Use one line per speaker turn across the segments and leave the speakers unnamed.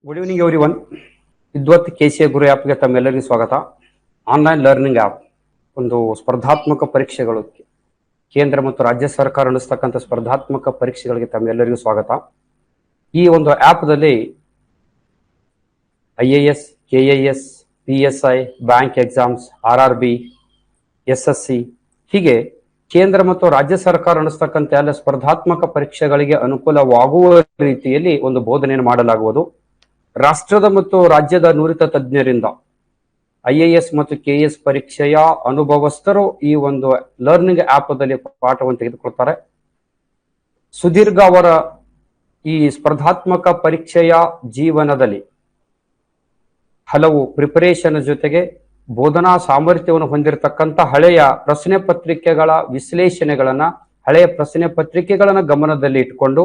Good evening everyone. Vidvat KCA Guru ಆ್ಯಪ್ಗೆ ತಮ್ಮೆಲ್ಲರಿಗೂ ಸ್ವಾಗತ. ಆನ್ಲೈನ್ ಲರ್ನಿಂಗ್ ಆ್ಯಪ್, ಒಂದು ಸ್ಪರ್ಧಾತ್ಮಕ ಪರೀಕ್ಷೆಗಳು, ಕೇಂದ್ರ ಮತ್ತು ರಾಜ್ಯ ಸರ್ಕಾರ ನಡೆಸ್ತಕ್ಕಂಥ ಸ್ಪರ್ಧಾತ್ಮಕ ಪರೀಕ್ಷೆಗಳಿಗೆ ತಮ್ಮೆಲ್ಲರಿಗೂ ಸ್ವಾಗತ. ಈ ಒಂದು ಆ್ಯಪ್ದಲ್ಲಿ IAS, KIS, PSI, bank exams, RRB, SSC ಹೀಗೆ ಕೇಂದ್ರ ಮತ್ತು ರಾಜ್ಯ ಸರ್ಕಾರ ನಡೆಸ್ತಕ್ಕಂಥ ಎಲ್ಲ ಸ್ಪರ್ಧಾತ್ಮಕ ಪರೀಕ್ಷೆಗಳಿಗೆ ಅನುಕೂಲವಾಗುವ ರೀತಿಯಲ್ಲಿ ಒಂದು ಬೋಧನೆಯನ್ನು ಮಾಡಲಾಗುವುದು. ರಾಷ್ಟ್ರದ ಮತ್ತು ರಾಜ್ಯದ ನುರಿತ ತಜ್ಞರಿಂದ IAS ಮತ್ತು KS ಪರೀಕ್ಷೆಯ ಅನುಭವಸ್ಥರು ಈ ಒಂದು ಲರ್ನಿಂಗ್ ಆ್ಯಪ್ದಲ್ಲಿ ಪಾಠವನ್ನು ತೆಗೆದುಕೊಳ್ತಾರೆ. ಸುದೀರ್ಘ ಅವರ ಈ ಸ್ಪರ್ಧಾತ್ಮಕ ಪರೀಕ್ಷೆಯ ಜೀವನದಲ್ಲಿ ಹಲವು ಪ್ರಿಪರೇಷನ್ ಜೊತೆಗೆ ಬೋಧನಾ ಸಾಮರ್ಥ್ಯವನ್ನು ಹೊಂದಿರತಕ್ಕಂಥ ಹಳೆಯ ಪ್ರಶ್ನೆ ಪತ್ರಿಕೆಗಳ ವಿಶ್ಲೇಷಣೆಗಳನ್ನ, ಹಳೆಯ ಪ್ರಶ್ನೆ ಪತ್ರಿಕೆಗಳನ್ನ ಗಮನದಲ್ಲಿ ಇಟ್ಕೊಂಡು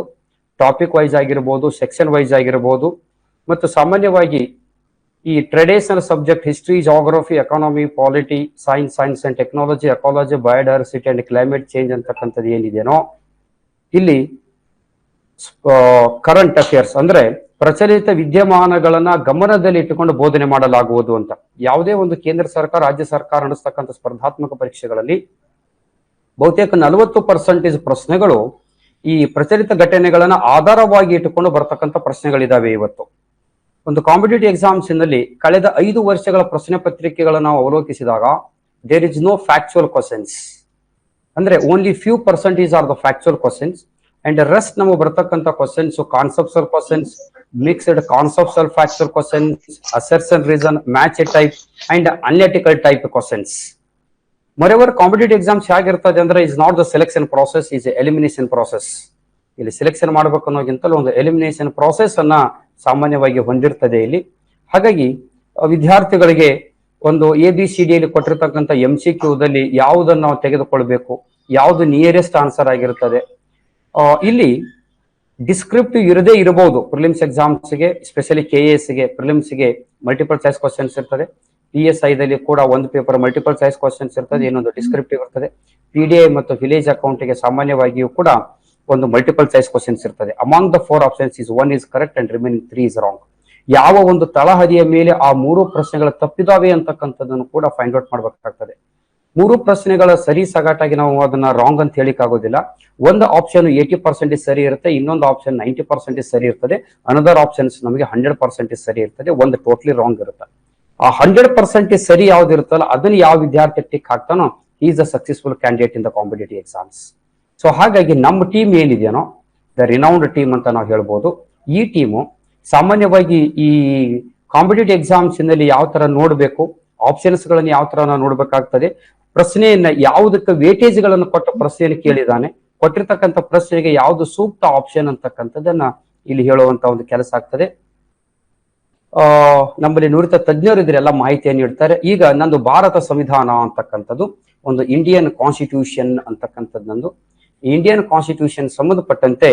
ಟಾಪಿಕ್ ವೈಸ್ ಆಗಿರ್ಬೋದು, ಸೆಕ್ಷನ್ ವೈಸ್ ಆಗಿರ್ಬೋದು, ಮತ್ತು ಸಾಮಾನ್ಯವಾಗಿ ಈ traditional subject history, geography, economy, polity, science and technology, ecology, biodiversity and climate change ಅಂತಕ್ಕಂಥದ್ದು ಏನಿದೆಯೋ ಇಲ್ಲಿ ಕರೆಂಟ್ ಅಫೇರ್ಸ್ ಅಂದ್ರೆ ಪ್ರಚಲಿತ ವಿದ್ಯಮಾನಗಳನ್ನ ಗಮನದಲ್ಲಿ ಇಟ್ಟುಕೊಂಡು ಬೋಧನೆ ಮಾಡಲಾಗುವುದು ಅಂತ. ಯಾವುದೇ ಒಂದು ಕೇಂದ್ರ ಸರ್ಕಾರ, ರಾಜ್ಯ ಸರ್ಕಾರ ನಡೆಸ್ತಕ್ಕಂಥ ಸ್ಪರ್ಧಾತ್ಮಕ ಪರೀಕ್ಷೆಗಳಲ್ಲಿ ಬಹುತೇಕ 40% ಪ್ರಶ್ನೆಗಳು ಈ ಪ್ರಚಲಿತ ಘಟನೆಗಳನ್ನ ಆಧಾರವಾಗಿ ಇಟ್ಟುಕೊಂಡು ಬರ್ತಕ್ಕಂಥ ಪ್ರಶ್ನೆಗಳಿದಾವೆ. ಇವತ್ತು ಒಂದು ಕಾಂಪಿಟೇಟಿವ್ ಎಕ್ಸಾಮ್ಸ್ ನಲ್ಲಿ ಕಳೆದ 5 ವರ್ಷಗಳ ಪ್ರಶ್ನೆ ಪತ್ರಿಕೆಗಳನ್ನು ನಾವು ಅವಲೋಕಿಸಿದಾಗ there is no factual questions, ಅಂದ್ರೆ only few percentage are the factual questions and rest ನಮಗೆ ಬರ್ತಕ್ಕಂಥ questions conceptual questions, mixed conceptual factual questions, assertion reason, match type and analytical type questions. Moreover competitive exams ಹೇಗಿರ್ತದೆ ಅಂದ್ರೆ is not the selection process, is elimination process. ಇಲ್ಲಿ selection ಮಾಡಬೇಕು ಅನ್ನೋಕ್ಕಿಂತಲೂ ಒಂದು elimination process ಅನ್ನ ಸಾಮಾನ್ಯವಾಗಿ ಹೊಂದಿರ್ತದೆ ಇಲ್ಲಿ. ಹಾಗಾಗಿ ವಿದ್ಯಾರ್ಥಿಗಳಿಗೆ ಒಂದು ABCD ಯಲ್ಲಿ ಕೊಟ್ಟಿರ್ತಕ್ಕಂಥ MCQದಲ್ಲಿ ಯಾವುದನ್ನು ನಾವು ತೆಗೆದುಕೊಳ್ಬೇಕು, ಯಾವುದು ನಿಯರೆಸ್ಟ್ ಆನ್ಸರ್ ಆಗಿರ್ತದೆ. ಇಲ್ಲಿ ಡಿಸ್ಕ್ರಿಪ್ಟಿವ್ ಇರದೇ ಇರಬಹುದು. ಪ್ರಿಲಿಮ್ಸ್ ಎಕ್ಸಾಮ್ಸ್ಗೆ, ಸ್ಪೆಷಲಿ KASಗೆ ಪ್ರಿಲಿಮ್ಸ್ಗೆ ಮಲ್ಟಿಪಲ್ ಚಾಯ್ಸ್ ಕ್ವಶನ್ಸ್ ಇರ್ತದೆ. PSIದಲ್ಲಿ ಕೂಡ ಒಂದು ಪೇಪರ್ ಮಲ್ಟಿಪಲ್ ಚಾಯ್ಸ್ ಕ್ವಶನ್ಸ್ ಇರ್ತದೆ, ಇನ್ನೊಂದು ಡಿಸ್ಕ್ರಿಪ್ಟಿವ್ ಇರ್ತದೆ. PDI ಮತ್ತು ವಿಲೇಜ್ ಅಕೌಂಟ್ಗೆ ಸಾಮಾನ್ಯವಾಗಿಯೂ ಕೂಡ ಒಂದು ಮಲ್ಟಿಪಲ್ ಚಾಯ್ಸ್ ಕ್ವಶನ್ಸ್ ಇರ್ತದೆ. Among the 4 options is 1 is correct and remaining 3 is wrong. ಯಾವ ಒಂದು ತಳಹದಿಯ ಮೇಲೆ ಆ 3 ಪ್ರಶ್ನೆಗಳು ತಪ್ಪಿದಾವೆ ಅಂತಕ್ಕಂಥದ್ದನ್ನು ಕೂಡ ಫೈಂಡ್ ಔಟ್ ಮಾಡಬೇಕಾಗ್ತದೆ. 3 ಪ್ರಶ್ನೆಗಳ ಸರಿ ಸಗಾಟಾಗಿ ನಾವು ಅದನ್ನ ರಾಂಗ್ ಅಂತ ಹೇಳಿಕ್ ಆಗೋದಿಲ್ಲ. ಒಂದು ಆಪ್ಷನ್ 80% ಸರಿ ಇರುತ್ತೆ, ಇನ್ನೊಂದು ಆಪ್ಷನ್ 90% ಸರಿ ಇರ್ತದೆ, ಅನದರ್ ಆಪ್ಷನ್ಸ್ ನಮಗೆ 100% ಸರಿ ಇರ್ತದೆ, ಒಂದು ಟೋಟ್ಲಿ ರಾಂಗ್ ಇರುತ್ತೆ. ಆ 100% ಸರಿ ಯಾವ್ದು ಇರುತ್ತಲ್ಲ ಅದನ್ನ ಯಾವ ವಿದ್ಯಾರ್ಥಿ ಟಿಕ್ ಹಾಕ್ತಾನೋ is a successful candidate in the competitive exams. So ಹಾಗಾಗಿ ನಮ್ಮ ಟೀಮ್ ಏನಿದೆಯೋ ದ ರಿನೌಂಡ್ ಟೀಮ್ ಅಂತ ನಾವು ಹೇಳ್ಬೋದು. ಈ ಟೀಮು ಸಾಮಾನ್ಯವಾಗಿ ಈ ಕಾಂಪಿಟೇಟಿವ್ ಎಕ್ಸಾಮ್ಸ್ ನಲ್ಲಿ ಯಾವ ತರ ನೋಡ್ಬೇಕು, ಆಪ್ಷನ್ಸ್ ಗಳನ್ನ ಯಾವ ತರ ನಾವು ನೋಡ್ಬೇಕಾಗ್ತದೆ, ಪ್ರಶ್ನೆಯನ್ನ ಯಾವುದಕ್ಕೆ ವೇಟೇಜ್ ಗಳನ್ನು ಕೊಟ್ಟ ಪ್ರಶ್ನೆಯನ್ನು ಕೇಳಿದಾನೆ, ಕೊಟ್ಟಿರ್ತಕ್ಕಂಥ ಪ್ರಶ್ನೆಗೆ ಯಾವುದು ಸೂಕ್ತ ಆಪ್ಷನ್ ಅಂತಕ್ಕಂಥದ್ದನ್ನ ಇಲ್ಲಿ ಹೇಳುವಂತ ಒಂದು ಕೆಲಸ ಆಗ್ತದೆ. ನಮ್ಮಲ್ಲಿ ನುರಿತ ತಜ್ಞರು ಇದ್ರೆ ಎಲ್ಲ ಮಾಹಿತಿಯನ್ನು ನೀಡ್ತಾರೆ. ಈಗ ನಂದು ಭಾರತ ಸಂವಿಧಾನ ಅಂತಕ್ಕಂಥದ್ದು ಒಂದು ಇಂಡಿಯನ್ ಕಾನ್ಸ್ಟಿಟ್ಯೂಷನ್ ಅಂತಕ್ಕಂಥದ್ದು ನಂದು. ಇಂಡಿಯನ್ ಕಾನ್ಸ್ಟಿಟ್ಯೂಷನ್ ಸಂಬಂಧಪಟ್ಟಂತೆ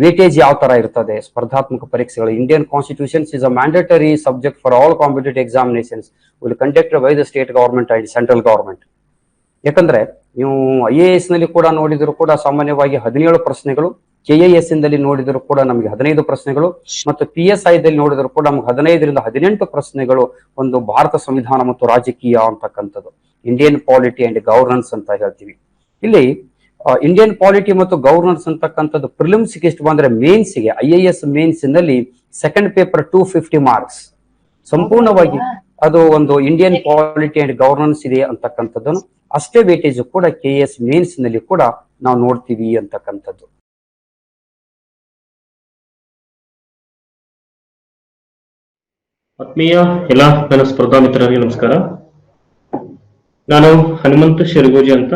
ವೇಟೇಜ್ ಯಾವ ತರ ಇರ್ತದೆ ಸ್ಪರ್ಧಾತ್ಮಕ ಪರೀಕ್ಷೆಗಳು. Indian constitutions is a mandatory subject for all competitive examinations will conducted by the state government and central government. ಯಾಕಂದ್ರೆ ನೀವು IAS ನಲ್ಲಿ ಕೂಡ ನೋಡಿದ್ರು ಕೂಡ ಸಾಮಾನ್ಯವಾಗಿ 17 ಪ್ರಶ್ನೆಗಳು, KIS ಇಂದಲ್ಲಿ ನೋಡಿದ್ರು ಕೂಡ ನಮಗೆ 15 ಪ್ರಶ್ನೆಗಳು, ಮತ್ತು PSI ದಲ್ಲಿ ನೋಡಿದ್ರು ಕೂಡ ನಮ್ಗೆ 15ರಿಂದ 18 ಪ್ರಶ್ನೆಗಳು ಒಂದು ಭಾರತ ಸಂವಿಧಾನ ಮತ್ತು ರಾಜಕೀಯ ಅಂತಕ್ಕಂಥದ್ದು, ಇಂಡಿಯನ್ ಪಾಲಿಟಿ ಅಂಡ್ ಗವರ್ನೆನ್ಸ್ ಅಂತ ಹೇಳ್ತೀವಿ. ಇಲ್ಲಿ ಇಂಡಿಯನ್ ಪಾಲಿಟಿ ಮತ್ತು ಗವರ್ನೆನ್ಸ್ ಅಂತಕ್ಕಂಥದ್ದು ಪ್ರಿಲಿಮ್ಸ್ಗೆ ಎಷ್ಟು ಬಂದ್ರೆ ಮೇನ್ಸ್ಗೆ IAS ಮೇನ್ಸ್ ನಲ್ಲಿ ಸೆಕೆಂಡ್ ಪೇಪರ್ 250 ಮಾರ್ಕ್ಸ್ ಸಂಪೂರ್ಣವಾಗಿ ಅದು ಒಂದು ಇಂಡಿಯನ್ ಪಾಲಿಟಿ ಅಂಡ್ ಗವರ್ನೆನ್ಸ್ ಇದೆ ಅಂತಕ್ಕಂಥದ್ದನ್ನು ಅಷ್ಟೇ ವೇಟೇಜ್ ಕೂಡ KS ಮೇನ್ಸ್ ನಲ್ಲಿ ಕೂಡ ನಾವು ನೋಡ್ತೀವಿ ಅಂತಕ್ಕಂಥದ್ದು.
ಆತ್ಮೀಯ ಎಲ್ಲ ನನ್ನ ಸ್ಪರ್ಧಾ ಮಿತ್ರರಿಗೆ ನಮಸ್ಕಾರ. ನಾನು ಹನುಮಂತ ಶಿರಗೋಜಿ ಅಂತ.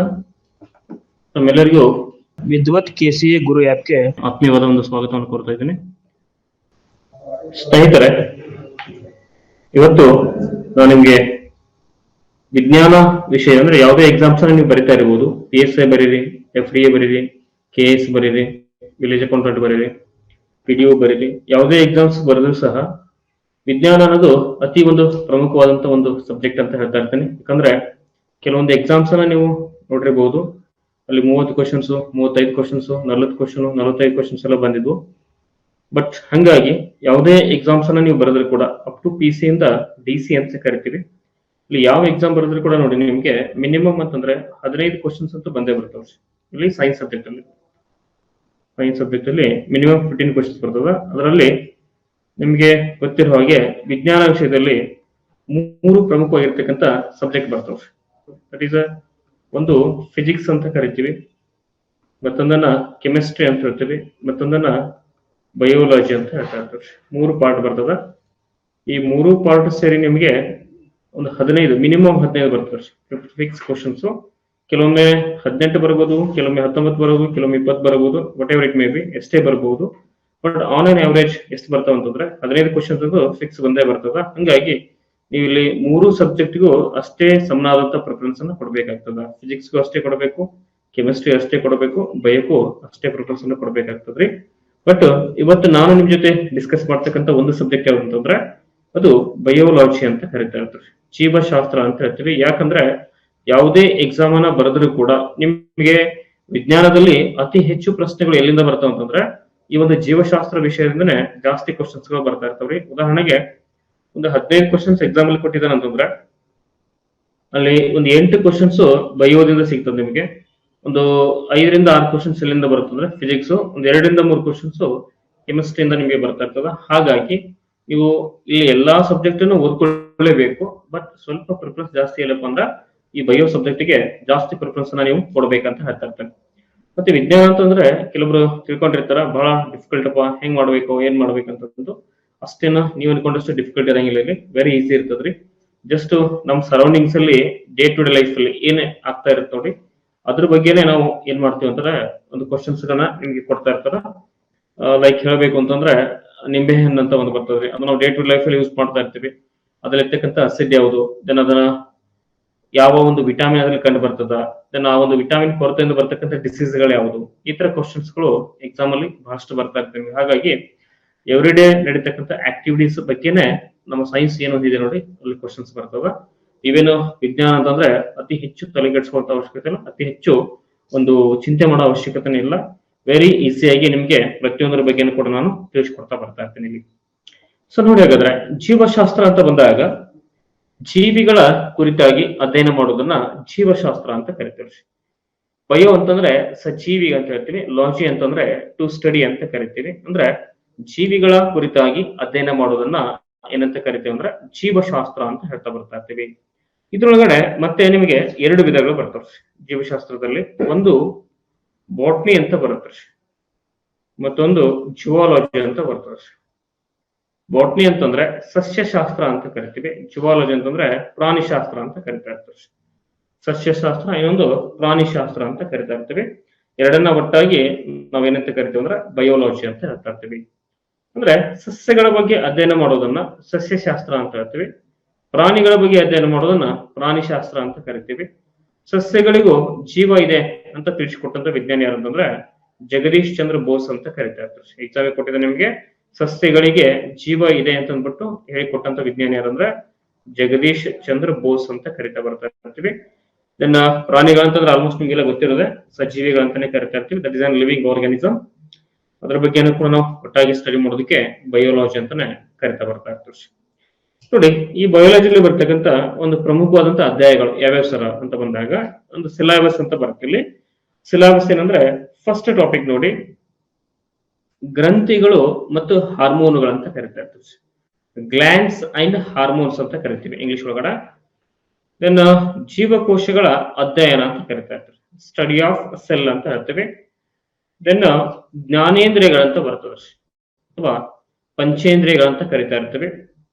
ನಮ್ಮೆಲ್ಲರಿಗೂ
ವಿದ್ವತ್ KCA ಗುರು ಆ್ಯಪ್ಗೆ
ಆತ್ಮೀಯವಾದ ಒಂದು ಸ್ವಾಗತವನ್ನು ಕೋರ್ತಾ ಇದ್ದೀನಿ. ಸ್ನೇಹಿತರೆ, ಇವತ್ತು ನಾನು ನಿಮ್ಗೆ ವಿಜ್ಞಾನ ವಿಷಯ ಅಂದ್ರೆ ಯಾವುದೇ ಎಕ್ಸಾಮ್ಸ್ ನೀವು ಬರಿತಾ ಇರಬಹುದು. PSI ಬರೀರಿ, FDA ಬರೀರಿ, KS ಬರೀರಿ, ವಿಲೇಜ್ ಅಕೌಂಟೆಂಟ್ ಬರೀರಿ, PDO ಬರೀರಿ, ಯಾವುದೇ ಎಕ್ಸಾಮ್ಸ್ ಬರೆದ್ರು ಸಹ ವಿಜ್ಞಾನ ಅನ್ನೋದು ಅತಿ ಒಂದು ಪ್ರಮುಖವಾದಂತ ಒಂದು ಸಬ್ಜೆಕ್ಟ್ ಅಂತ ಹೇಳ್ತಾ ಇರ್ತೀನಿ. ಯಾಕಂದ್ರೆ ಕೆಲವೊಂದು ಎಕ್ಸಾಮ್ಸ್ ಅನ್ನ ನೀವು ನೋಡಿರಬಹುದು, ಅಲ್ಲಿ 30 ಕ್ವಶನ್ಸ್, 35 ಕ್ವಶನ್ಸ್, 40 ಕ್ವಶನ್, 45 ಕ್ವಶನ್ಸ್ ಎಲ್ಲ ಬಂದಿದ್ವು. ಬಟ್ ಹಂಗಾಗಿ ಯಾವುದೇ ಎಕ್ಸಾಮ್ಸ್ ಅನ್ನ ನೀವು ಬರೆದ್ರು ಕೂಡ ಅಪ್ ಟು PC ಇಂದ DC ಅಂತ ಕರಿತೀವಿ. ಇಲ್ಲಿ ಯಾವ ಎಕ್ಸಾಮ್ ಬರೆದ್ರು ಕೂಡ ನೋಡಿ ನಿಮ್ಗೆ ಮಿನಿಮಮ್ ಅಂತಂದ್ರೆ 15 ಕ್ವಶನ್ಸ್ ಅಂತೂ ಬಂದೇ ಬರ್ತವೆ. ಇಲ್ಲಿ ಸೈನ್ಸ್ ಸಬ್ಜೆಕ್ಟ್ ಅಲ್ಲಿ ಮಿನಿಮಮ್ 15 ಕ್ವಶನ್ಸ್ ಬರ್ತದ. ಅದರಲ್ಲಿ ನಿಮ್ಗೆ ಗೊತ್ತಿರೋ ಹಾಗೆ ವಿಜ್ಞಾನ ವಿಷಯದಲ್ಲಿ 3 ಪ್ರಮುಖವಾಗಿರ್ತಕ್ಕಂಥ ಸಬ್ಜೆಕ್ಟ್ ಬರ್ತವೆ. ದಟ್ ಈಸ್ ಒಂದು ಫಿಸಿಕ್ಸ್ ಅಂತ ಕರಿತೀವಿ, ಮತ್ತೊಂದನ್ನ ಕೆಮಿಸ್ಟ್ರಿ ಅಂತ ಹೇಳ್ತೀವಿ, ಮತ್ತೊಂದನ್ನ ಬಯೋಲಜಿ ಅಂತ ಹೇಳ್ತಾ ಇರ್ತೀವಿ. 3 ಪಾರ್ಟ್ ಬರ್ತದ. ಈ 3 ಪಾರ್ಟ್ ಸೇರಿ ನಿಮ್ಗೆ ಒಂದು 15 ಮಿನಿಮಮ್ 15 ಬರ್ತದೆ ಫಿಕ್ಸ್ ಕ್ವಶನ್ಸ್. ಕೆಲವೊಮ್ಮೆ 18 ಬರ್ಬೋದು, ಕೆಲವೊಮ್ಮೆ 19 ಬರ್ಬೋದು, ಕೆಲವೊಮ್ಮೆ 20 ಬರ್ಬೋದು, what ever it may be, ಎಷ್ಟೇ ಬರ್ಬೋದು. ಬಟ್ ಆನ್ ಆನ್ ಅವರೇಜ್ ಎಷ್ಟು ಬರ್ತಾವ ಅಂತಂದ್ರೆ 15 ಕ್ವಶನ್ಸ್ ಅದು ಫಿಕ್ಸ್ ಬಂದೇ ಬರ್ತದ. ಹಂಗಾಗಿ ನೀವು ಇಲ್ಲಿ 3 ಸಬ್ಜೆಕ್ಟ್ಗೂ ಅಷ್ಟೇ ಸಮನಾದಂತ ಪ್ರಿಫರೆನ್ಸ್ ಅನ್ನ ಕೊಡ್ಬೇಕಾಗ್ತದ. ಫಿಸಿಕ್ಸ್ಗೂ ಅಷ್ಟೇ ಕೊಡಬೇಕು, ಕೆಮಿಸ್ಟ್ರಿ ಅಷ್ಟೇ ಕೊಡಬೇಕು, ಬಯೋಕ್ಕೂ ಅಷ್ಟೇ ಪ್ರಿಫರೆನ್ಸ್ ಅನ್ನ ಕೊಡ್ಬೇಕಾಗ್ತದ್ರಿ. ಬಟ್ ಇವತ್ತು ನಾನು ನಿಮ್ ಜೊತೆ ಡಿಸ್ಕಸ್ ಮಾಡ್ತಕ್ಕಂಥ ಒಂದು ಸಬ್ಜೆಕ್ಟ್ ಯಾವ್ದು ಅಂತಂದ್ರೆ ಅದು ಬಯೋಲಾಜಿ ಅಂತ ಕರಿತಾ ಇರ್ತೀವಿ, ಜೀವಶಾಸ್ತ್ರ ಅಂತ ಹೇಳ್ತೀವಿ. ಯಾಕಂದ್ರೆ ಯಾವುದೇ ಎಕ್ಸಾಮ್ ಅನ್ನ ಬರೆದ್ರು ಕೂಡ ನಿಮ್ಗೆ ವಿಜ್ಞಾನದಲ್ಲಿ ಅತಿ ಹೆಚ್ಚು ಪ್ರಶ್ನೆಗಳು ಎಲ್ಲಿಂದ ಬರ್ತಾವ ಅಂತಂದ್ರೆ ಈ ಒಂದು ಜೀವಶಾಸ್ತ್ರ ವಿಷಯದಿಂದನೇ ಜಾಸ್ತಿ ಕ್ವಶನ್ಸ್ ಗಳು ಬರ್ತಾ ಇರ್ತಾವ್ರಿ. ಉದಾಹರಣೆಗೆ ಒಂದು 15 ಕ್ವಶನ್ಸ್ ಎಕ್ಸಾಮ್ ಅಲ್ಲಿ ಕೊಟ್ಟಿದ್ದಾನೆ ಅಂತಂದ್ರೆ ಅಲ್ಲಿ ಒಂದು 8 ಕ್ವಶನ್ಸ್ ಬಯೋದಿಂದ ಸಿಗ್ತದೆ ನಿಮಗೆ. ಒಂದು 5 ರಿಂದ 6 ಕ್ವಶನ್ಸ್ ಎಲ್ಲಿಂದ ಬರುತ್ತಂದ್ರೆ ಫಿಸಿಕ್ಸ್, ಒಂದು 2 ರಿಂದ 3 ಕ್ವಶನ್ಸ್ ಕೆಮಿಸ್ಟ್ರಿಯಿಂದ ನಿಮಗೆ ಬರ್ತಾ ಇರ್ತದ. ಹಾಗಾಗಿ ನೀವು ಇಲ್ಲಿ ಎಲ್ಲಾ ಸಬ್ಜೆಕ್ಟ್ ಅನ್ನು ಓದ್ಕೊಳ್ಳೇಬೇಕು. ಬಟ್ ಸ್ವಲ್ಪ ಪ್ರಿಫರೆನ್ಸ್ ಜಾಸ್ತಿ ಎಲ್ಲಪ್ಪ ಅಂದ್ರೆ ಈ ಬಯೋ ಸಬ್ಜೆಕ್ಟ್ ಗೆ ಜಾಸ್ತಿ ಪ್ರಿಫರೆನ್ಸ್ ಅನ್ನ ನೀವು ಕೊಡ್ಬೇಕಂತ ಹೇಳ್ತಾ ಇರ್ತೇನೆ. ಮತ್ತೆ ವಿಜ್ಞಾನ ಅಂತಂದ್ರೆ ಕೆಲವೊಬ್ರು ತಿಳ್ಕೊಂಡಿರ್ತಾರ ಬಹಳ ಡಿಫಿಕಲ್ಟ್ ಅಪ್ಪ, ಹೆಂಗ್ ಮಾಡ್ಬೇಕು ಏನ್ ಮಾಡ್ಬೇಕಂತಂದು. ಅಷ್ಟೇನ ನೀವು ಅನ್ಕೊಂಡಷ್ಟು ಡಿಫಿಕಲ್ಟ್ ಇರಂಗಿಲ್ಲ, ಇಲ್ಲಿ ವೆರಿ ಈಸಿ ಇರ್ತದ್ರಿ. ಜಸ್ಟ್ ನಮ್ ಸರೌಂಡಿಂಗ್ಸ್ ಅಲ್ಲಿ ಡೇ ಟು ಡೇ ಲೈಫ್ ಅಲ್ಲಿ ಏನೇ ಆಗ್ತಾ ಇರುತ್ತೆ ನೋಡಿ ಅದ್ರ ಬಗ್ಗೆನೆ ನಾವು ಏನ್ ಮಾಡ್ತೀವಿ ಅಂತಂದ್ರೆ ಒಂದು ಕ್ವಶನ್ಸ್ ಗಳನ್ನ ನಿಮ್ಗೆ ಕೊಡ್ತಾ ಇರ್ತಾರ. ಲೈಕ್ ಹೇಳ್ಬೇಕು ಅಂತಂದ್ರೆ ನಿಂಬೆ ಹಣ್ಣು ಅಂತ ಒಂದು ಬರ್ತದ್ರಿ, ಅದನ್ನ ನಾವು ಡೇ ಟು ಲೈಫ್ ಅಲ್ಲಿ ಯೂಸ್ ಮಾಡ್ತಾ ಇರ್ತೀವಿ. ಅದ್ರಲ್ಲಿ ಇರ್ತಕ್ಕಂಥ ಅಸಿಡ್ ಯಾವುದು, ದೆನ್ ಅದನ್ನ ಯಾವ ಒಂದು ವಿಟಾಮಿನ್ ಅದ್ರಲ್ಲಿ ಕಂಡು ಬರ್ತದ, ದೆನ್ ಆ ಒಂದು ವಿಟಾಮಿನ್ ಕೊರತೆಯಿಂದ ಬರ್ತಕ್ಕಂಥ ಡಿಸೀಸ್ ಗಳು ಯಾವುದು, ಈ ತರ ಕ್ವಶನ್ಸ್ ಗಳು ಎಕ್ಸಾಮ್ ಅಲ್ಲಿ ಬಹಳಷ್ಟು ಬರ್ತಾ ಇರ್ತವೆ. ಹಾಗಾಗಿ ಎವ್ರಿ ಡೇ ನಡೀತಕ್ಕಂಥ ಆಕ್ಟಿವಿಟೀಸ್ ಬಗ್ಗೆನೆ ನಮ್ಮ ಸೈನ್ಸ್ ಏನು ಹೊಂದಿದೆ ನೋಡಿ ಅಲ್ಲಿ ಕ್ವಶನ್ಸ್ ಬರ್ತದ. ಇವೇನು ವಿಜ್ಞಾನ ಅಂತಂದ್ರೆ ಅತಿ ಹೆಚ್ಚು ತಲೆಗೆಡಿಸುವಂತ ಅವಶ್ಯಕತೆ ಇಲ್ಲ, ಅತಿ ಹೆಚ್ಚು ಒಂದು ಚಿಂತೆ ಮಾಡೋ ಅವಶ್ಯಕತೆ ಇಲ್ಲ. ವೆರಿ ಈಸಿಯಾಗಿ ನಿಮ್ಗೆ ಪ್ರತಿಯೊಂದರ ಬಗ್ಗೆನೂ ಕೂಡ ನಾನು ತಿಳಿಸ್ಕೊಡ್ತಾ ಬರ್ತಾ ಇರ್ತೇನೆ ಇಲ್ಲಿ. ಸೊ ನೋಡಿ, ಹಾಗಾದ್ರೆ ಜೀವಶಾಸ್ತ್ರ ಅಂತ ಬಂದಾಗ ಜೀವಿಗಳ ಕುರಿತಾಗಿ ಅಧ್ಯಯನ ಮಾಡೋದನ್ನ ಜೀವಶಾಸ್ತ್ರ ಅಂತ ಕರಿತೀವಿ. ಬಯೋ ಅಂತಂದ್ರೆ ಸಜೀವಿ ಅಂತ ಹೇಳ್ತೀವಿ, ಲಾಜಿ ಅಂತಂದ್ರೆ ಟು ಸ್ಟಡಿ ಅಂತ ಕರಿತೀವಿ. ಅಂದ್ರೆ ಜೀವಿಗಳ ಕುರಿತಾಗಿ ಅಧ್ಯಯನ ಮಾಡೋದನ್ನ ಏನಂತ ಕರಿತೀವಿ ಅಂದ್ರೆ ಜೀವಶಾಸ್ತ್ರ ಅಂತ ಹೇಳ್ತಾ ಬರ್ತಾ ಇರ್ತೀವಿ. ಇದ್ರೊಳಗಡೆ ಮತ್ತೆ ನಿಮಗೆ 2 ವಿಧಗಳು ಬರ್ತವೆ ಜೀವಶಾಸ್ತ್ರದಲ್ಲಿ. ಒಂದು ಬಾಟ್ನಿ ಅಂತ ಬರುತ್ತೆ, ಮತ್ತೊಂದು ಜುವಾಲಜಿ ಅಂತ ಬರ್ತದೆ. ಬಾಟ್ನಿ ಅಂತಂದ್ರೆ ಸಸ್ಯಶಾಸ್ತ್ರ ಅಂತ ಕರಿತೀವಿ, ಜುವಾಲಜಿ ಅಂತಂದ್ರೆ ಪ್ರಾಣಿಶಾಸ್ತ್ರ ಅಂತ ಕರಿತಾ ಇರ್ತೀವಿ. ಸಸ್ಯಶಾಸ್ತ್ರ, ಇನ್ನೊಂದು ಪ್ರಾಣಿಶಾಸ್ತ್ರ ಅಂತ ಕರಿತಾ ಇರ್ತೀವಿ. ಎರಡನ್ನ ಒಟ್ಟಾಗಿ ನಾವೇನಂತ ಕರಿತೀವಿ ಅಂದ್ರೆ ಬಯೋಲಾಜಿ ಅಂತ ಹೇಳ್ತಾ ಇರ್ತೀವಿ. ಅಂದ್ರೆ ಸಸ್ಯಗಳ ಬಗ್ಗೆ ಅಧ್ಯಯನ ಮಾಡೋದನ್ನ ಸಸ್ಯಶಾಸ್ತ್ರ ಅಂತ ಹೇಳ್ತೀವಿ, ಪ್ರಾಣಿಗಳ ಬಗ್ಗೆ ಅಧ್ಯಯನ ಮಾಡೋದನ್ನ ಪ್ರಾಣಿಶಾಸ್ತ್ರ ಅಂತ ಕರಿತೀವಿ. ಸಸ್ಯಗಳಿಗೂ ಜೀವ ಇದೆ ಅಂತ ತಿಳಿಸಿಕೊಟ್ಟಂತ ವಿಜ್ಞಾನಿ ಯಾರಂತಂದ್ರೆ ಜಗದೀಶ್ ಚಂದ್ರ ಬೋಸ್ ಅಂತ ಕರಿತಾ ಇರ್ತಾರೆ. ಎಕ್ಸಾಮ್ ಕೊಟ್ಟಿದ್ದ ನಿಮ್ಗೆ ಸಸ್ಯಗಳಿಗೆ ಜೀವ ಇದೆ ಅಂತ ಅಂದ್ಬಿಟ್ಟು ಹೇಳಿಕೊಟ್ಟಂತ ವಿಜ್ಞಾನಿ ಯಾರಂದ್ರೆ ಜಗದೀಶ್ ಚಂದ್ರ ಬೋಸ್ ಅಂತ ಕರಿತಾ ಬರ್ತಾ ಇರ್ತೀವಿ. ದೆನ್ ಪ್ರಾಣಿಗಳಂತಂದ್ರೆ ಆಲ್ಮೋಸ್ಟ್ ನಿಮ್ಗೆಲ್ಲ ಗೊತ್ತಿರೋದೆ, ಸಜೀವಿಗಳಂತಾನೆ ಕರಿತಾ ಇರ್ತೀವಿ. That is an living organism. ಅದ್ರ ಬಗ್ಗೆ ಕೂಡ ನಾವು ಒಟ್ಟಾಗಿ ಸ್ಟಡಿ ಮಾಡೋದಕ್ಕೆ ಬಯೋಲಾಜಿ ಅಂತಾನೆ ಕರಿತಾ ಬರ್ತಾ ಇರ್ತೀವಿ. ನೋಡಿ, ಈ ಬಯೋಲಾಜಿಲಿ ಬರ್ತಕ್ಕಂಥ ಒಂದು ಪ್ರಮುಖವಾದಂತ ಅಧ್ಯಾಯಗಳು ಯಾವ್ಯಾವ ಸರ ಅಂತ ಬಂದಾಗ ಒಂದು ಸಿಲಾಬಸ್ ಅಂತ ಬರ್ತಿಲ್ಲಿ. ಸಿಲಾಬಸ್ ಏನಂದ್ರೆ ಫಸ್ಟ್ ಟಾಪಿಕ್ ನೋಡಿ, ಗ್ರಂಥಿಗಳು ಮತ್ತು ಹಾರ್ಮೋನ್ಗಳು ಅಂತ ಕರಿತಾ ಇರ್ತೀವಿ. ಗ್ಲ್ಯಾಂಡ್ಸ್ ಅಂಡ್ ಹಾರ್ಮೋನ್ಸ್ ಅಂತ ಕರಿತೀವಿ ಇಂಗ್ಲಿಷ್ ಒಳಗಡೆ. ದೆನ್ ಜೀವಕೋಶಗಳ ಅಧ್ಯಯನ ಅಂತ ಕರಿತಾ ಇರ್ತೀವಿ, ಸ್ಟಡಿ ಆಫ್ ಸೆಲ್ ಅಂತ ಹೇಳ್ತೀವಿ. ದೆನ್ ಜ್ಞಾನೇಂದ್ರಿಯಗಳಂತ ಬರ್ತದೆ ಅಥವಾ ಪಂಚೇಂದ್ರಿಯಗಳಂತ ಕರಿತಾ ಇರ್ತೀವಿ.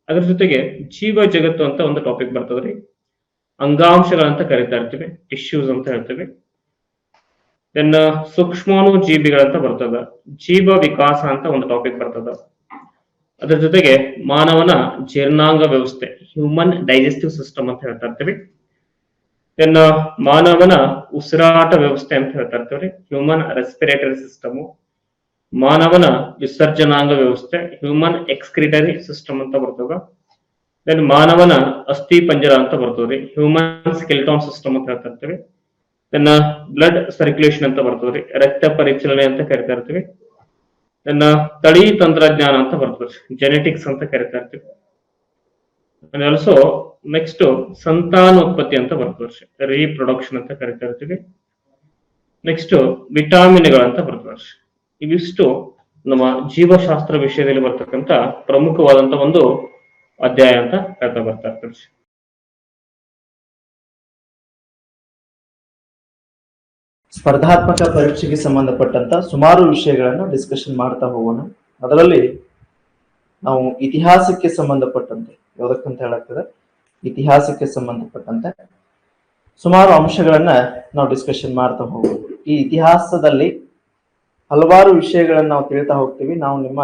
ಅದ್ರ ಜೊತೆಗೆ ಜೀವ ಜಗತ್ತು ಅಂತ ಒಂದು ಟಾಪಿಕ್ ಬರ್ತದ್ರಿ, ಅಂಗಾಂಶಗಳಂತ ಕರಿತಾ ಇರ್ತೀವಿ, ಟಿಶ್ಯೂಸ್ ಅಂತ ಹೇಳ್ತೀವಿ. ದೆನ್ ಸೂಕ್ಷ್ಮಾಣು ಜೀವಿಗಳಂತ ಬರ್ತದ, ಜೀವ ವಿಕಾಸ ಅಂತ ಒಂದು ಟಾಪಿಕ್ ಬರ್ತದ. ಅದ್ರ ಜೊತೆಗೆ ಮಾನವನ ಜೀರ್ಣಾಂಗ ವ್ಯವಸ್ಥೆ, ಹ್ಯೂಮನ್ ಡೈಜೆಸ್ಟಿವ್ ಸಿಸ್ಟಮ್ ಅಂತ ಹೇಳ್ತಾ ಇರ್ತೀವಿ. ದೆನ್ ಮಾನವನ ಉಸಿರಾಟ ವ್ಯವಸ್ಥೆ ಅಂತ ಹೇಳ್ತಾ ಇರ್ತೀವಿ, ಹ್ಯೂಮನ್ ರೆಸ್ಪಿರೇಟರಿ ಸಿಸ್ಟಮ್. ಮಾನವನ ವಿಸರ್ಜನಾಂಗ ವ್ಯವಸ್ಥೆ, ಹ್ಯೂಮನ್ ಎಕ್ಸ್ಕ್ರಿಟರಿ ಸಿಸ್ಟಮ್ ಅಂತ ಬರ್ತದ. ದೆನ್ ಮಾನವನ ಅಸ್ಥಿ ಪಂಜರ ಅಂತ ಬರ್ತದ್ರಿ, ಹ್ಯೂಮನ್ ಸ್ಕೆಲಿಟಾನ್ ಸಿಸ್ಟಮ್ ಅಂತ ಹೇಳ್ತಾ ಇರ್ತೀವಿ. ದೆನ್ ಬ್ಲಡ್ ಸರ್ಕ್ಯುಲೇಷನ್ ಅಂತ ಬರ್ತದ್ರಿ, ರಕ್ತ ಪರಿಚಲನೆ ಅಂತ ಕರಿತಾ ಇರ್ತೀವಿ. ಇನ್ನ ತಳಿ ತಂತ್ರಜ್ಞಾನ ಅಂತ ಬರ್ತದೆ, ಜೆನೆಟಿಕ್ಸ್ ಅಂತ ಕರಿತಾ ಇರ್ತೀವಿ. ಅಂಡ್ ಆಲ್ಸೋ ನೆಕ್ಸ್ಟ್ ಸಂತಾನೋತ್ಪತ್ತಿ ಅಂತ ಬರ್ತದೆ, ರೀಪ್ರೊಡಕ್ಷನ್ ಅಂತ ಕರಿತಾ ಇರ್ತೀವಿ. ನೆಕ್ಸ್ಟ್ ವಿಟಾಮಿನ್ಗಳಂತ ಬರ್ತದೆ. ಇವಿಷ್ಟು ನಮ್ಮ ಜೀವಶಾಸ್ತ್ರ ವಿಷಯದಲ್ಲಿ ಬರ್ತಕ್ಕಂಥ ಪ್ರಮುಖವಾದಂತ ಒಂದು ಅಧ್ಯಾಯ ಅಂತ ಹೇಳ್ತಾ ಬರ್ತಾ ಇರ್ತಾರೆ.
ಸ್ಪರ್ಧಾತ್ಮಕ ಪರೀಕ್ಷೆಗೆ ಸಂಬಂಧಪಟ್ಟಂತ ಸುಮಾರು ವಿಷಯಗಳನ್ನು ಡಿಸ್ಕಷನ್ ಮಾಡ್ತಾ ಹೋಗೋಣ. ಅದರಲ್ಲಿ ನಾವು ಇತಿಹಾಸಕ್ಕೆ ಸಂಬಂಧಪಟ್ಟಂತೆ, ಯಾವುದಕ್ಕಂತ ಹೇಳಾಗ್ತದೆ, ಇತಿಹಾಸಕ್ಕೆ ಸಂಬಂಧಪಟ್ಟಂತೆ ಸುಮಾರು ಅಂಶಗಳನ್ನ ನಾವು ಡಿಸ್ಕಷನ್ ಮಾಡ್ತಾ ಹೋಗೋಣ. ಈ ಇತಿಹಾಸದಲ್ಲಿ ಹಲವಾರು ವಿಷಯಗಳನ್ನ ನಾವು ತಿಳಿತಾ ಹೋಗ್ತೀವಿ. ನಾವು ನಿಮ್ಮ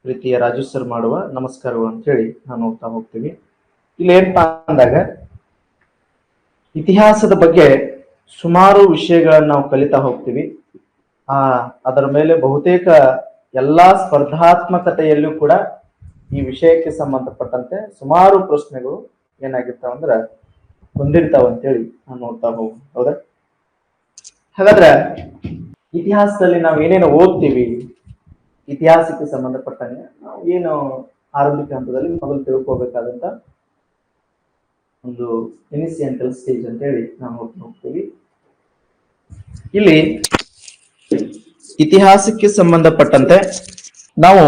ಪ್ರೀತಿಯ ರಾಜು ಸರ್ ಮಾಡುವ ನಮಸ್ಕಾರಗಳು ಅಂತ ಹೇಳಿ ನಾವು ನೋಡ್ತಾ ಹೋಗ್ತೀವಿ. ಇಲ್ಲಿ ಏನಪ್ಪಾ ಅಂದಾಗ ಇತಿಹಾಸದ ಬಗ್ಗೆ ಸುಮಾರು ವಿಷಯಗಳನ್ನ ನಾವು ಕಲಿತಾ ಹೋಗ್ತೀವಿ. ಅದರ ಮೇಲೆ ಬಹುತೇಕ ಎಲ್ಲಾ ಸ್ಪರ್ಧಾತ್ಮಕತೆಯಲ್ಲೂ ಕೂಡ ಈ ವಿಷಯಕ್ಕೆ ಸಂಬಂಧಪಟ್ಟಂತೆ ಸುಮಾರು ಪ್ರಶ್ನೆಗಳು ಏನಾಗಿರ್ತಾವ ಅಂದ್ರ ಬಂದಿರ್ತಾವ ಅಂತೇಳಿ ನಾವು ನೋಡ್ತಾ ಹೋಗ್ತೀವಿ. ಹೌದಾ? ಹಾಗಾದ್ರೆ ಇತಿಹಾಸದಲ್ಲಿ ನಾವು ಏನೇನು ಓದ್ತೀವಿ, ಇತಿಹಾಸಕ್ಕೆ ಸಂಬಂಧಪಟ್ಟಂಗೆ ನಾವು ಏನು ಆರಂಭಿಕ ಹಂತದಲ್ಲಿ ಮೊದಲು ತಿಳ್ಕೋಬೇಕಾದಂತ ಒಂದು ಇನಿಷಿಯಂಟಲ್ ಸ್ಟೇಜ್ ಅಂತ ಹೇಳಿ ನಾವು ನೋಡ್ತಾ ಹೋಗ್ತೀವಿ. ಇಲ್ಲಿ ಇತಿಹಾಸಕ್ಕೆ ಸಂಬಂಧಪಟ್ಟಂತೆ ನಾವು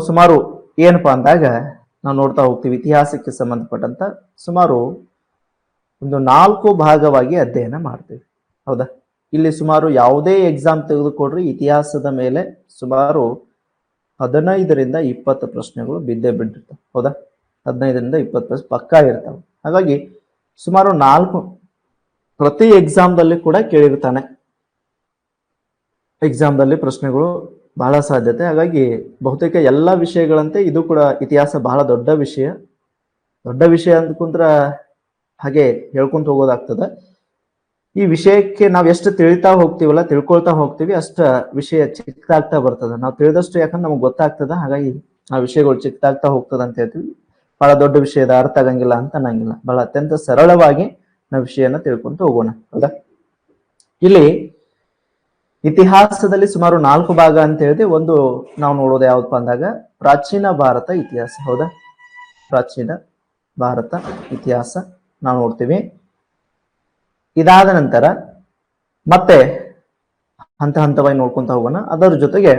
ಸುಮಾರು ಏನಪ್ಪಾ ಅಂದಾಗ ನಾವು ನೋಡ್ತಾ ಹೋಗ್ತೀವಿ. ಇತಿಹಾಸಕ್ಕೆ ಸಂಬಂಧಪಟ್ಟಂತ ಸುಮಾರು ಒಂದು 4 ಭಾಗವಾಗಿ ಅಧ್ಯಯನ ಮಾಡ್ತೀವಿ. ಹೌದಾ? ಇಲ್ಲಿ ಸುಮಾರು ಯಾವುದೇ ಎಕ್ಸಾಮ್ ತೆಗೆದುಕೊಡ್ರಿ ಇತಿಹಾಸದ ಮೇಲೆ ಸುಮಾರು 15ರಿಂದ 20 ಪ್ರಶ್ನೆಗಳು ಬಿದ್ದೇ ಬಿಟ್ಟಿರ್ತಾವೆ. ಹೌದಾ? 15ರಿಂದ 20 ಪ್ರಶ್ನೆ ಪಕ್ಕಾ ಇರ್ತಾವೆ. ಹಾಗಾಗಿ ಸುಮಾರು 4 ಪ್ರತಿ ಎಕ್ಸಾಮ್ದಲ್ಲಿ ಕೂಡ ಕೇಳಿರ್ತಾನೆ. ಎಕ್ಸಾಮ್ದಲ್ಲಿ ಪ್ರಶ್ನೆಗಳು ಬಹಳ ಸಾಧ್ಯತೆ. ಹಾಗಾಗಿ ಬಹುತೇಕ ಎಲ್ಲ ವಿಷಯಗಳಂತೆ ಇದು ಕೂಡ ಇತಿಹಾಸ ಬಹಳ ದೊಡ್ಡ ವಿಷಯ ಅಂದ್ಕೊಂಡ್ರ ಹಾಗೆ ಹೇಳ್ಕೊಂತ ಹೋಗೋದಾಗ್ತದೆ. ಈ ವಿಷಯಕ್ಕೆ ನಾವ್ ಎಷ್ಟು ತಿಳ್ಕೊಳ್ತಾ ಹೋಗ್ತೀವಿ ಅಷ್ಟ ವಿಷಯ ಚಿಕ್ಕದಾಗ್ತಾ ಬರ್ತದೆ. ನಾವು ತಿಳಿದಷ್ಟು ಯಾಕಂದ್ರೆ ನಮ್ಗೆ ಗೊತ್ತಾಗ್ತದ, ಹಾಗಾಗಿ ಆ ವಿಷಯಗಳು ಚಿಕ್ಕದಾಗ್ತಾ ಹೋಗ್ತದ ಅಂತ ಹೇಳ್ತೀವಿ. ಬಹಳ ದೊಡ್ಡ ವಿಷಯದ ಅರ್ಥ ಆಗಂಗಿಲ್ಲ ಅಂತ ಅನ್ನಂಗಿಲ್ಲ. ಬಹಳ ಅತ್ಯಂತ ಸರಳವಾಗಿ ನಾವು ವಿಷಯನ ತಿಳ್ಕೊಂತ ಹೋಗೋಣ. ಹೌದಾ? ಇಲ್ಲಿ ಇತಿಹಾಸದಲ್ಲಿ ಸುಮಾರು 4 ಭಾಗ ಅಂತ ಹೇಳಿದೆ. ಒಂದು ನಾವು ನೋಡೋದು ಯಾವ್ದಪ್ಪ ಅಂದಾಗ ಪ್ರಾಚೀನ ಭಾರತ ಇತಿಹಾಸ. ಹೌದಾ? ಪ್ರಾಚೀನ ಭಾರತ ಇತಿಹಾಸ ನಾವು ನೋಡ್ತೀವಿ. ಇದಾದ ನಂತರ ಮತ್ತೆ ಹಂತವಾಗಿ ನೋಡ್ಕೊಂತ ಹೋಗೋಣ. ಅದರ ಜೊತೆಗೆ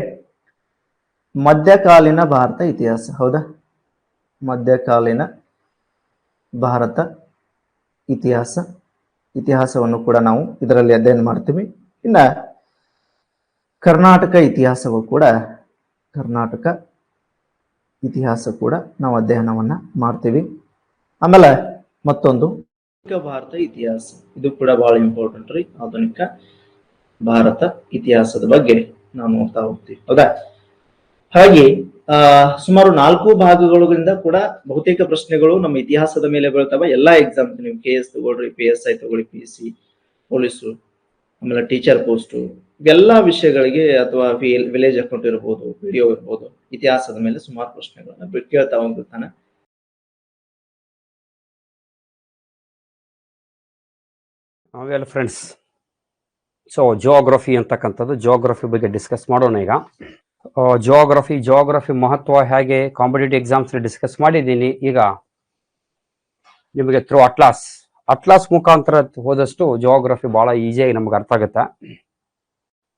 ಮಧ್ಯಕಾಲೀನ ಭಾರತ ಇತಿಹಾಸ. ಹೌದಾ? ಮಧ್ಯಕಾಲೀನ ಭಾರತ ಇತಿಹಾಸವನ್ನು ಕೂಡ ನಾವು ಇದರಲ್ಲಿ ಅಧ್ಯಯನ ಮಾಡ್ತೀವಿ. ಇನ್ನ ಕರ್ನಾಟಕ ಇತಿಹಾಸ ಕೂಡ ನಾವು ಅಧ್ಯಯನವನ್ನ ಮಾಡ್ತೀವಿ. ಆಮೇಲೆ ಮತ್ತೊಂದು ಭಾರತ ಇತಿಹಾಸ, ಇದು ಕೂಡ ಬಹಳ ಇಂಪಾರ್ಟೆಂಟ್ ರೀ. ಆಧುನಿಕ ಭಾರತ ಇತಿಹಾಸದ ಬಗ್ಗೆ ನಾವು ನೋಡ್ತಾ ಹೋಗ್ತೀವಿ. ಹೌದಾ? ಹಾಗೆ ಸುಮಾರು 4 ಭಾಗಗಳಿಂದ ಕೂಡ ಬಹುತೇಕ ಪ್ರಶ್ನೆಗಳು ನಮ್ಮ ಇತಿಹಾಸದ ಮೇಲೆ ಬೀಳ್ತಾವ. ಎಲ್ಲಾ ಎಕ್ಸಾಮ್, ನೀವು KS ತಗೊಳ್ರಿ, PSI ತಗೊಳ್ಳಿ, PC, ಪೊಲೀಸು, ಆಮೇಲೆ ಟೀಚರ್ ಪೋಸ್ಟ್, ಇವೆಲ್ಲಾ ವಿಷಯಗಳಿಗೆ ಅಥವಾ ವಿಲೇಜ್ ಅಕೌಂಟ್ ಇರ್ಬೋದು, PDO ಇರ್ಬೋದು, ಇತಿಹಾಸದ ಮೇಲೆ ಸುಮಾರು ಪ್ರಶ್ನೆಗಳನ್ನ ಕೇಳ್ತಾ ಹೋಗ್ತಾನೆ.
ವೆಲ್ ಫ್ರೆಂಡ್ಸ್, ಸೊ ಜಿಯೋಗ್ರಫಿ ಬಗ್ಗೆ ಡಿಸ್ಕಸ್ ಮಾಡೋಣ ಈಗ. ಜಿಯೋಗ್ರಫಿ ಮಹತ್ವ ಹೇಗೆ ಕಾಂಪಿಟೇಟಿವ್ ಎಕ್ಸಾಮ್ಸ್ ಡಿಸ್ಕಸ್ ಮಾಡಿದ್ದೀನಿ. ಈಗ ನಿಮಗೆ ಥ್ರೂ ಅಟ್ಲಾಸ್ ಮುಖಾಂತರ ಹೋದಷ್ಟು ಜಿಯೋಗ್ರಫಿ ಬಹಳ ಈಸಿಯಾಗಿ ನಮ್ಗೆ ಅರ್ಥ ಆಗುತ್ತೆ.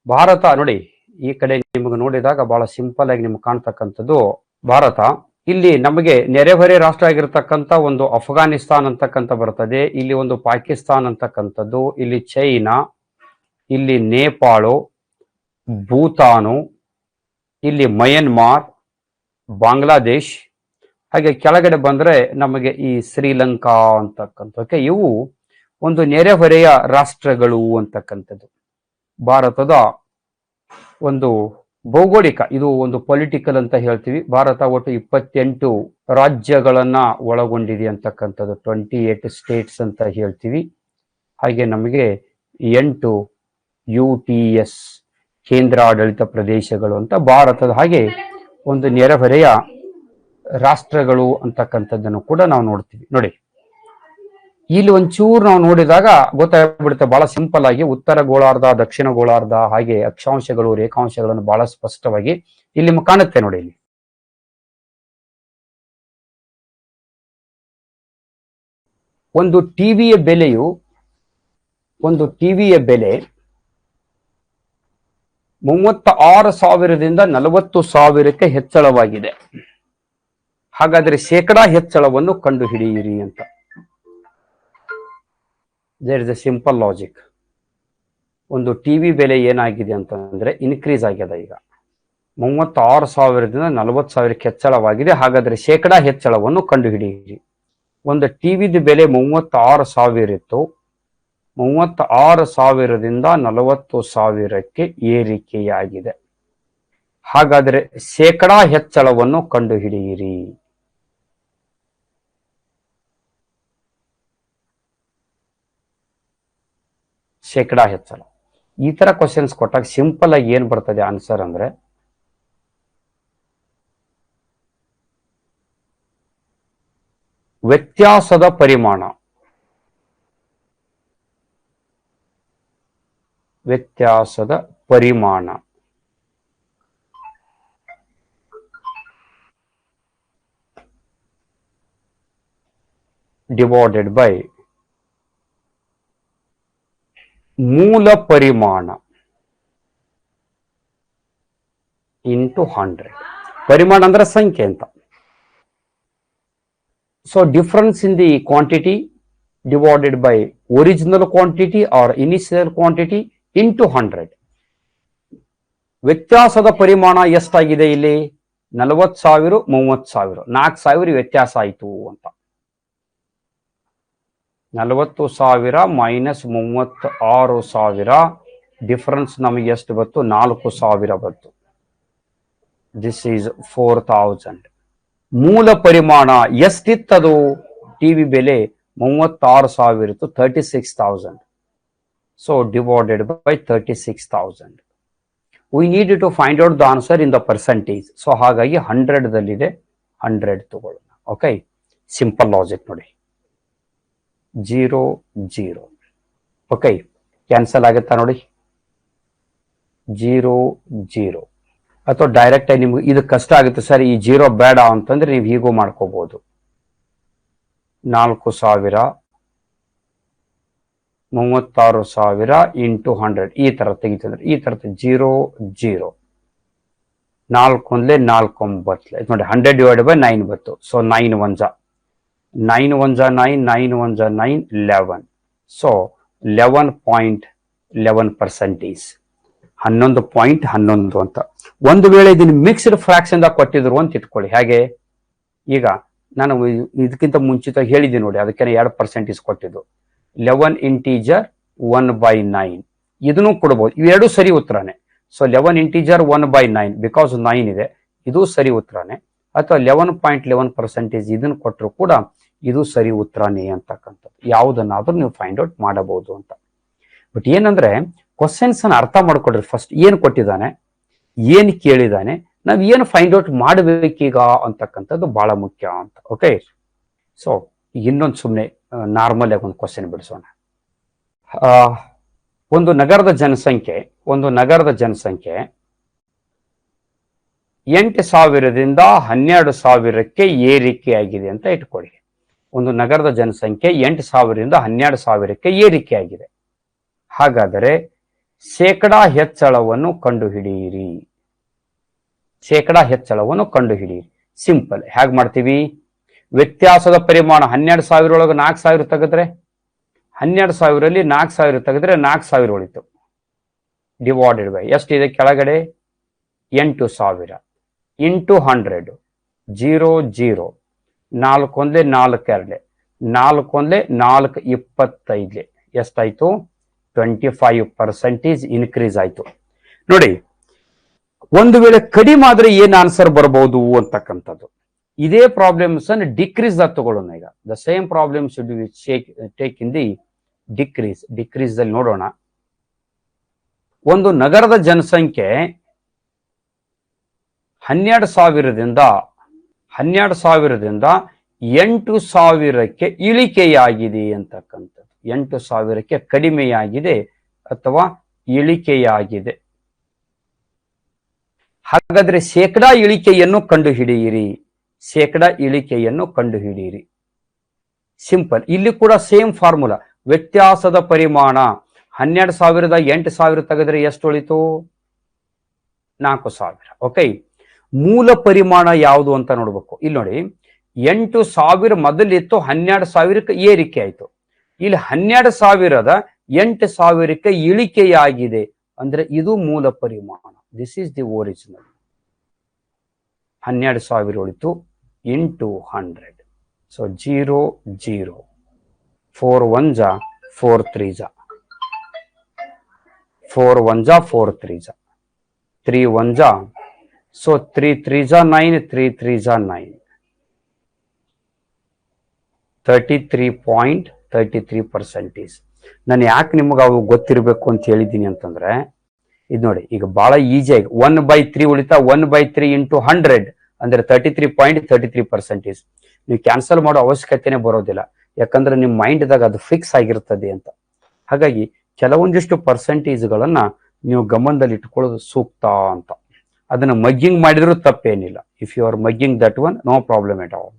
ಭಾರತ ನೋಡಿ, ಈ ಕಡೆ ನಿಮಗೆ ನೋಡಿದಾಗ ಬಹಳ ಸಿಂಪಲ್ ಆಗಿ ನಿಮ್ಗೆ ಕಾಣ್ತಕ್ಕಂಥದ್ದು ಭಾರತ. ಇಲ್ಲಿ ನಮಗೆ ನೆರೆಹೊರೆ ರಾಷ್ಟ್ರ ಆಗಿರ್ತಕ್ಕಂಥ ಒಂದು ಅಫ್ಘಾನಿಸ್ತಾನ್ ಅಂತಕ್ಕಂಥ ಬರ್ತದೆ, ಇಲ್ಲಿ ಒಂದು ಪಾಕಿಸ್ತಾನ್ ಅಂತಕ್ಕಂಥದ್ದು, ಇಲ್ಲಿ ಚೈನಾ, ಇಲ್ಲಿ ನೇಪಾಳು, ಭೂತಾನು, ಇಲ್ಲಿ ಮಯನ್ಮಾರ್, ಬಾಂಗ್ಲಾದೇಶ್, ಹಾಗೆ ಕೆಳಗಡೆ ಬಂದ್ರೆ ನಮಗೆ ಈ ಶ್ರೀಲಂಕಾ ಅಂತಕ್ಕಂಥಕ್ಕೆ ಇವು ಒಂದು ನೆರೆಹೊರೆಯ ರಾಷ್ಟ್ರಗಳು ಅಂತಕ್ಕಂಥದ್ದು. ಭಾರತದ ಒಂದು ಭೌಗೋಳಿಕ, ಇದು ಒಂದು ಪೊಲಿಟಿಕಲ್ ಅಂತ ಹೇಳ್ತೀವಿ. ಭಾರತ ಒಟ್ಟು 28 ರಾಜ್ಯಗಳನ್ನ ಒಳಗೊಂಡಿದೆ ಅಂತಕ್ಕಂಥದ್ದು, 28 ಸ್ಟೇಟ್ಸ್ ಅಂತ ಹೇಳ್ತೀವಿ. ಹಾಗೆ ನಮಗೆ 8 UTS ಕೇಂದ್ರಾಡಳಿತ ಪ್ರದೇಶಗಳು ಅಂತ ಭಾರತದ ಹಾಗೆ ಒಂದು ನೆರೆಹೊರೆಯ ರಾಷ್ಟ್ರಗಳು ಅಂತಕ್ಕಂಥದ್ದನ್ನು ಕೂಡ ನಾವು ನೋಡ್ತೀವಿ. ನೋಡಿ, ಇಲ್ಲಿ ಒಂಚೂರು ನಾವು ನೋಡಿದಾಗ ಗೊತ್ತಾಗ್ಬಿಡುತ್ತೆ ಬಹಳ ಸಿಂಪಲ್ ಆಗಿ ಉತ್ತರ ಗೋಳಾರ್ಧ, ದಕ್ಷಿಣ ಗೋಳಾರ್ಧ, ಹಾಗೆ ಅಕ್ಷಾಂಶಗಳು, ರೇಖಾಂಶಗಳನ್ನು ಬಹಳ ಸ್ಪಷ್ಟವಾಗಿ ಇಲ್ಲಿ ಕಾಣುತ್ತೆ ನೋಡಿ. ಇಲ್ಲಿ ಒಂದು ಟಿವಿಯ ಬೆಲೆ 36,000ದಿಂದ 40,000ಕ್ಕೆ ಹೆಚ್ಚಳವಾಗಿದೆ. ಹಾಗಾದ್ರೆ ಶೇಕಡಾ ಹೆಚ್ಚಳವನ್ನು ಕಂಡು ಹಿಡಿಯಿರಿ ಅಂತ. There is a simple logic. ಒಂದು ಟಿವಿ ಬೆಲೆ ಏನಾಗಿದೆ ಅಂತಂದ್ರೆ ಇನ್ಕ್ರೀಸ್ ಆಗಿದೆ. ಈಗ 36,000ದಿಂದ 40,000ಕ್ಕೆ ಹೆಚ್ಚಳವಾಗಿದೆ. ಹಾಗಾದ್ರೆ ಶೇಕಡಾ ಹೆಚ್ಚಳವನ್ನು ಕಂಡು ಹಿಡಿಯಿರಿ. ಒಂದು ಟಿವಿದ ಬೆಲೆ 36,000 ಇತ್ತು, 36,000ದಿಂದ 40,000ಕ್ಕೆ ಏರಿಕೆಯಾಗಿದೆ. ಹಾಗಾದ್ರೆ ಶೇಕಡಾ ಹೆಚ್ಚಳವನ್ನು ಕಂಡು ಹಿಡಿಯಿರಿ. ಶೇಕಡಾ ಹೆಚ್ಚಳ. ಈ ತರ ಕ್ವಶನ್ಸ್ ಕೊಟ್ಟಾಗ ಸಿಂಪಲ್ ಆಗಿ ಏನ್ ಬರ್ತದೆ ಆನ್ಸರ್ ಅಂದ್ರೆ ವ್ಯತ್ಯಾಸದ ಪರಿಮಾಣ. ಡಿವೈಡೆಡ್ ಬೈ ಮೂಲ ಪರಿಮಾಣ ಇಂಟು 100. ಪರಿಮಾಣ ಅಂದ್ರೆ ಸಂಖ್ಯೆ ಅಂತ. So difference in the quantity divided by original quantity or initial quantity into 100. ವ್ಯತ್ಯಾಸದ ಪರಿಮಾಣ ಎಷ್ಟಾಗಿದೆ ಇಲ್ಲಿ? 40,000, 30,000, 4,000 ವ್ಯತ್ಯಾಸ ಆಯಿತು ಅಂತ. 40,000 ಮೈನಸ್ 36,000 ಡಿಫರೆನ್ಸ್ ನಮಗೆ ಎಷ್ಟು ಬಂತು? 4,000 ಬಂತು. This is 4,000. ಮೂಲ ಪರಿಮಾಣ ಎಷ್ಟಿತ್ತದು? ಟಿವಿ ಬೆಲೆ 36,000 ಇತ್ತು, 36,000. So divided by 36,000. We need to find out the answer in the percentage. So ಹಾಗಾಗಿ 100ದಲ್ಲಿದೆ, 100 ತಗೊಳ್ಳೋಣ. ಓಕೆ, ಸಿಂಪಲ್ ಲಾಜಿಕ್ ನೋಡಿ. 0 0. ಓಕೆ, ಕ್ಯಾನ್ಸಲ್ ಆಗುತ್ತಾ ನೋಡಿ? 0 0. ಅಥವಾ ಡೈರೆಕ್ಟ್ ಆಗಿ ನಿಮ್ಗೆ ಇದು ಕಷ್ಟ ಆಗುತ್ತೆ ಸರ್, ಈ 0 ಬೇಡ ಅಂತಂದ್ರೆ ನೀವು ಹೀಗೂ ಮಾಡ್ಕೋಬಹುದು. 4,000 36,000 ಇಂಟು 100 ಈ ತರ ತೆಗಿತಂದ್ರೆ ಈ ತರ 0 0. 4 1 4 9 ನೋಡಿ, 100 ಡಿವೈಡೆಡ್ ಬೈ 9 ಬಂತು. ಸೊ 9 1 9 9 9 1 9 11. ಸೊ 11.11%. 11.11 ಅಂತ. ಒಂದು ವೇಳೆ ಇದನ್ನು ಮಿಕ್ಸ್ಡ್ ಫ್ರಾಕ್ಷನ್ ದಾಗ ಕೊಟ್ಟಿದ್ರು ಅಂತ ಇಟ್ಕೊಳ್ಳಿ. ಹಾಗೆ ಈಗ ನಾನು ಇದಕ್ಕಿಂತ ಮುಂಚಿತ ಹೇಳಿದ್ದೀನಿ ನೋಡಿ, ಅದಕ್ಕೆ 2% ಕೊಟ್ಟಿದ್ದು. 11 ಇಂಟೀಜರ್ 1/9 ಇದನ್ನು ಕೊಡಬಹುದು. ಇವೆರಡು ಸರಿ ಉತ್ತರನೇ. ಸೊ 11 ಇಂಟೀಜರ್ 1/9 ಬಿಕಾಸ್ 9 ಇದೆ, ಇದು ಸರಿ ಉತ್ತರನೇ. ಅಥವಾ 11.11% ಇದನ್ನು ಕೊಟ್ಟರು ಕೂಡ ಇದು ಸರಿ ಉತ್ತರನೇ ಅಂತಕ್ಕಂಥದ್ದು. ಯಾವುದನ್ನಾದ್ರೂ ನೀವು ಫೈಂಡ್ ಔಟ್ ಮಾಡಬಹುದು ಅಂತ. ಬಟ್ ಏನಂದ್ರೆ ಕ್ವಶನ್ಸ್ ಅನ್ನ ಅರ್ಥ ಮಾಡ್ಕೊಡ್ರಿ. ಫಸ್ಟ್ ಏನ್ ಕೊಟ್ಟಿದ್ದಾನೆ, ಏನ್ ಕೇಳಿದಾನೆ, ನಾವ್ ಏನು ಫೈಂಡ್ ಔಟ್ ಮಾಡಬೇಕೀಗ ಅಂತಕ್ಕಂಥದ್ದು ಬಹಳ ಮುಖ್ಯ ಅಂತ. ಓಕೆ, ಸೊ ಇನ್ನೊಂದು ಸುಮ್ಮನೆ ನಾರ್ಮಲ್ ಆಗಿ ಒಂದು ಕ್ವಶನ್ ಬಿಡಿಸೋಣ. ಒಂದು ನಗರದ ಜನಸಂಖ್ಯೆ 8,000ದಿಂದ 12,000ಕ್ಕೆ ಏರಿಕೆಯಾಗಿದೆ ಅಂತ ಇಟ್ಕೊಳ್ಳಿ. ಒಂದು ನಗರದ ಜನಸಂಖ್ಯೆ 8,000ರಿಂದ 12,000ಕ್ಕೆ ಏರಿಕೆಯಾಗಿದೆ. ಹಾಗಾದರೆ ಶೇಕಡಾ ಹೆಚ್ಚಳವನ್ನು ಕಂಡುಹಿಡಿಯಿರಿ. ಸಿಂಪಲ್. ಹೇಗೆ ಮಾಡ್ತೀವಿ? ವ್ಯತ್ಯಾಸದ ಪರಿಮಾಣ 12,000 ಒಳಗೆ 4,000 ತೆಗೆದ್ರೆ 12,000ರಲ್ಲಿ 4,000 ತೆಗೆದ್ರೆ 4,000 ಉಳಿತು. ಡಿವೈಡೆಡ್ ಬೈ ಎಷ್ಟಿದೆ ಕೆಳಗಡೆ? 8,000 ಇಂಟು 100. 0 0. 4 1 4 2. 4 1 4 25. ಎಷ್ಟಾಯ್ತು? 25% ಇನ್ಕ್ರೀಸ್ ಆಯ್ತು. ನೋಡಿ, ಒಂದು ವೇಳೆ ಕಡಿಮೆ ಆದ್ರೆ ಏನ್ ಆನ್ಸರ್ ಬರಬಹುದು ಅಂತಕ್ಕಂಥದ್ದು. ಇದೇ ಪ್ರಾಬ್ಲಮ್ಸ್ ಅನ್ನು ಡಿಕ್ರೀಸ್ ಆಗಿ ತಗೊಳ್ಳೋಣ. ಈಗ the same problem should be take in the decrease ಅಲ್ಲಿ ನೋಡೋಣ. ಒಂದು ನಗರದ ಜನಸಂಖ್ಯೆ 12,000ದಿಂದ 8,000ಕ್ಕೆ ಇಳಿಕೆಯಾಗಿದೆ ಅಂತಕ್ಕಂಥದ್ದು. 8,000ಕ್ಕೆ ಕಡಿಮೆಯಾಗಿದೆ ಅಥವಾ ಇಳಿಕೆಯಾಗಿದೆ. ಹಾಗಾದ್ರೆ ಶೇಕಡಾ ಇಳಿಕೆಯನ್ನು ಕಂಡುಹಿಡಿಯಿರಿ. ಶೇಕಡಾ ಇಳಿಕೆಯನ್ನು ಕಂಡುಹಿಡಿಯಿರಿ. ಸಿಂಪಲ್. ಇಲ್ಲಿ ಕೂಡ ಸೇಮ್ ಫಾರ್ಮುಲಾ. ವ್ಯತ್ಯಾಸದ ಪರಿಮಾಣ 12,000 8,000 ತೆಗೆದ್ರೆ ಎಷ್ಟು ಉಳಿತು? 4,000. ಓಕೆ. ಮೂಲ ಪರಿಮಾಣ ಯಾವುದು ಅಂತ ನೋಡ್ಬೇಕು. ಇಲ್ಲಿ ನೋಡಿ, 8,000 ಮೊದಲಿತ್ತು, 12,000ಕ್ಕೆ ಏರಿಕೆ ಆಯ್ತು. ಇಲ್ಲಿ 12,000 8,000ಕ್ಕೆ ಇಳಿಕೆಯಾಗಿದೆ ಅಂದ್ರೆ ಇದು ಮೂಲ ಪರಿಮಾಣ. This is the original. 12,000 ಉಳಿತು ಇಂಟು 100. ಸೊ 0 0 4 1 ಜಾ 4 3 ಜಾ 4 1 ಜಾ 4 3 ಜಾ 3 1 ಜಾ. ಸೊ 3 3 ಜಾ 9 3 3 ಜಾ 9. 33.33%. ನಾನು ಯಾಕೆ ನಿಮಗೆ ಅವು ಗೊತ್ತಿರಬೇಕು ಅಂತ ಹೇಳಿದ್ದೀನಿ ಅಂತಂದ್ರೆ, ಇದು ನೋಡಿ, ಈಗ ಬಹಳ ಈಸಿಯಾಗಿ 1/3 ಉಳಿತಾ 1/3 ಇಂಟು 100 ಅಂದ್ರೆ 33.33%. ನೀವು ಕ್ಯಾನ್ಸಲ್ ಮಾಡೋ ಅವಶ್ಯಕತೆನೇ ಬರೋದಿಲ್ಲ, ಯಾಕಂದ್ರೆ ನಿಮ್ಮ ಮೈಂಡ್ದಾಗ ಅದು ಫಿಕ್ಸ್ ಆಗಿರ್ತದೆ ಅಂತ. ಹಾಗಾಗಿ ಕೆಲವೊಂದಿಷ್ಟು ಪರ್ಸೆಂಟೇಜ್ಗಳನ್ನ ನೀವು ಗಮನದಲ್ಲಿ ಇಟ್ಕೊಳ್ಳೋದು ಸೂಕ್ತ ಅಂತ. ಅದನ್ನ ಮಗ್ಗಿಂಗ್ ಮಾಡಿದ್ರು ತಪ್ಪೇನಿಲ್ಲ. If you are mugging that one, no problem at all.